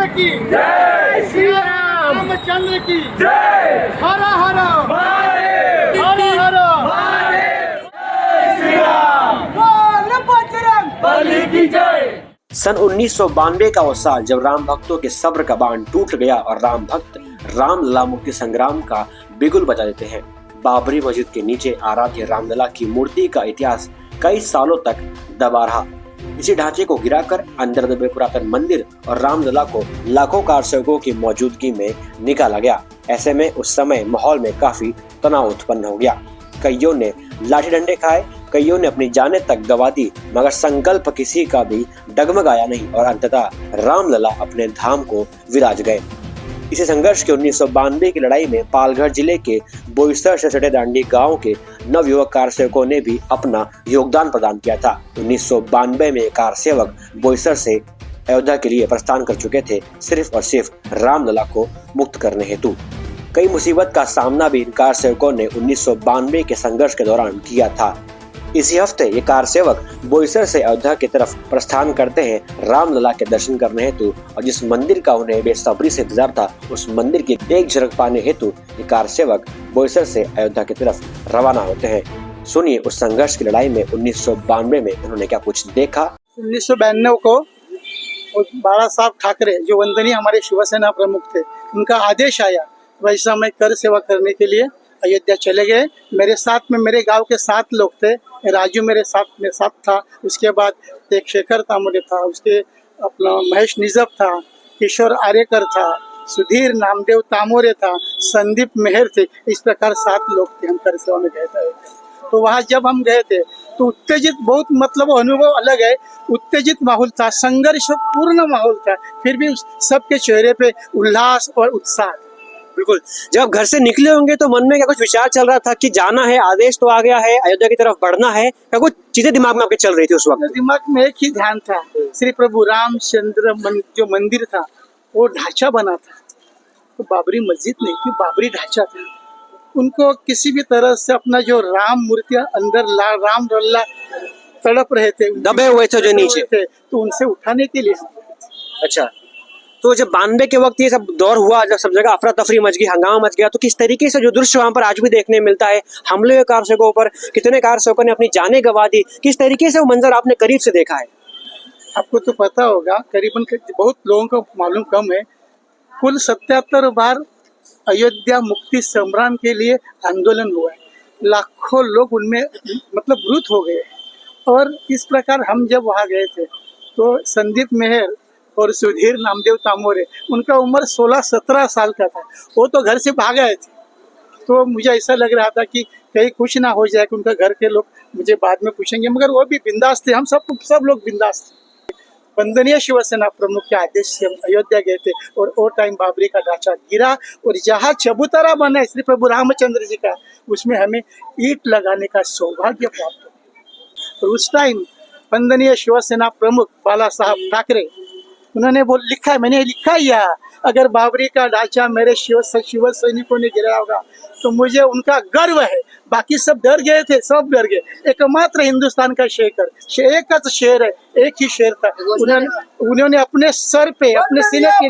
रामचंद्र की जय, श्री रामचंद्र की जय, हर हर महादेव, हर हर महादेव, श्री राम, बोल बजरंग बली की जय। सन 1992 का वो साल जब राम भक्तों के सब्र का बांध टूट गया और राम भक्त रामलला मुक्ति संग्राम का बिगुल बजा देते हैं। बाबरी मस्जिद के नीचे आराध्य रामलला की मूर्ति का इतिहास कई सालों तक दबा रहा। इसी ढांचे को गिराकर अंदर दबे पुरातन मंदिर और रामलला को लाखों कार सेवकों की मौजूदगी में निकाला गया। ऐसे में उस समय माहौल में काफी तनाव उत्पन्न हो गया। कईयों ने लाठी डंडे खाए, कईयों ने अपनी जानें तक गंवा दी, मगर संकल्प किसी का भी डगमगाया नहीं और अंततः रामलला अपने धाम को विराज गए। इसी संघर्ष के 1992 की लड़ाई में पालघर जिले के बोईसर से सटे दांडी गांव के नवयुवक कार सेवकों ने भी अपना योगदान प्रदान किया था। 1992 में कार सेवक बोईसर से अयोध्या के लिए प्रस्थान कर चुके थे, सिर्फ और सिर्फ रामलला को मुक्त करने हेतु। कई मुसीबत का सामना भी इन कार सेवकों ने 1992 के संघर्ष के दौरान किया था। इसी हफ्ते ये कार सेवक बोईसर से अयोध्या की तरफ प्रस्थान करते हैं रामलला के दर्शन करने हेतु, और जिस मंदिर का उन्हें बेसब्री से इंतजार था उस मंदिर की एक झलक पाने हेतु ये कार सेवक बोईसर से अयोध्या की तरफ रवाना होते हैं। सुनिए उस संघर्ष की लड़ाई में 1992 में उन्होंने क्या कुछ देखा। 1992 को बाला साहब ठाकरे जो वंदनीय हमारे शिवसेना प्रमुख थे, उनका आदेश आया वैसा मैं कर सेवा करने के लिए अयोध्या चले गए। मेरे साथ में मेरे गांव के 7 लोग थे। राजू मेरे साथ था, उसके बाद एक शेखर तामोरे था, उसके अपना महेश निजब था, किशोर आर्यकर था, सुधीर नामदेव तामोरे था, संदीप मेहर थे। इस प्रकार 7 लोग थे, हम कर सेवा में गए थे। तो वहाँ जब हम गए थे तो उत्तेजित बहुत मतलब अनुभव अलग है। उत्तेजित माहौल था, संघर्ष पूर्ण माहौल था, फिर भी सबके चेहरे पे उल्लास और उत्साह। बिल्कुल, जब घर से निकले होंगे तो मन में क्या कुछ विचार चल रहा था कि जाना है, आदेश तो आ गया है, अयोध्या की तरफ बढ़ना है, क्या कुछ चीजें दिमाग में आपके चल रही थी उस वक्त? दिमाग में एक ही ध्यान था, श्री प्रभु रामचंद्र जो मंदिर था वो ढांचा बना था, तो बाबरी मस्जिद नहीं थी, बाबरी ढांचा था। उनको किसी भी तरह से अपना जो राम मूर्तियां अंदर राम लल्ला तड़प रहे थे, दबे हुए थे जो नीचे थे, तो उनसे उठाने के लिए। अच्छा, तो जब 92 के वक्त ये सब दौर हुआ, जब सब जगह अफरा तफरी मच गई, हंगामा मच गया, तो किस तरीके से जो दृश्य वहां पर आज भी देखने मिलता है, हमले हुए कार सेवकों पर, कितने कार सेवकों ने अपनी जानें गंवा दी, किस तरीके से वो मंजर आपने करीब से देखा है? आपको तो पता होगा, करीबन बहुत लोगों को मालूम कम है, कुल 77 बार अयोध्या मुक्ति संग्राम के लिए आंदोलन हुआ है। लाखों लोग उनमें मतलब मृत हो गए। और इस प्रकार हम जब वहाँ गए थे तो संदीप मेहर और सुधीर नामदेव तामोरे, उनका उम्र 16-17 साल का था, वो तो घर से भाग गए थे। तो मुझे ऐसा लग रहा था कि कहीं कुछ ना हो जाए कि उनका घर के लोग मुझे बाद में पूछेंगे, मगर वो भी बिंदास थे, हम सब लोग बिंदास थे। वंदनीय शिवसेना प्रमुख के आदेश से हम अयोध्या गए थे और वो टाइम बाबरी का ढांचा गिरा और जहाँ चबूतरा बना है श्री प्रभु रामचंद्र जी का, उसमें हमें ईंट लगाने का सौभाग्य प्राप्त हुआ। और उस टाइम वंदनीय शिवसेना प्रमुख बाला साहब ठाकरे, उन्होंने लिखा है, मैंने लिखा ही है, अगर बाबरी का ढांचा मेरे शिव सैनिकों ने गिराया होगा तो मुझे उनका गर्व है। बाकी सब डर गए थे, सब डर गए। एकमात्र हिंदुस्तान का शेर, एक का शेर है, एक ही शेर था, उन्होंने अपने सर पे, अपने सीने पे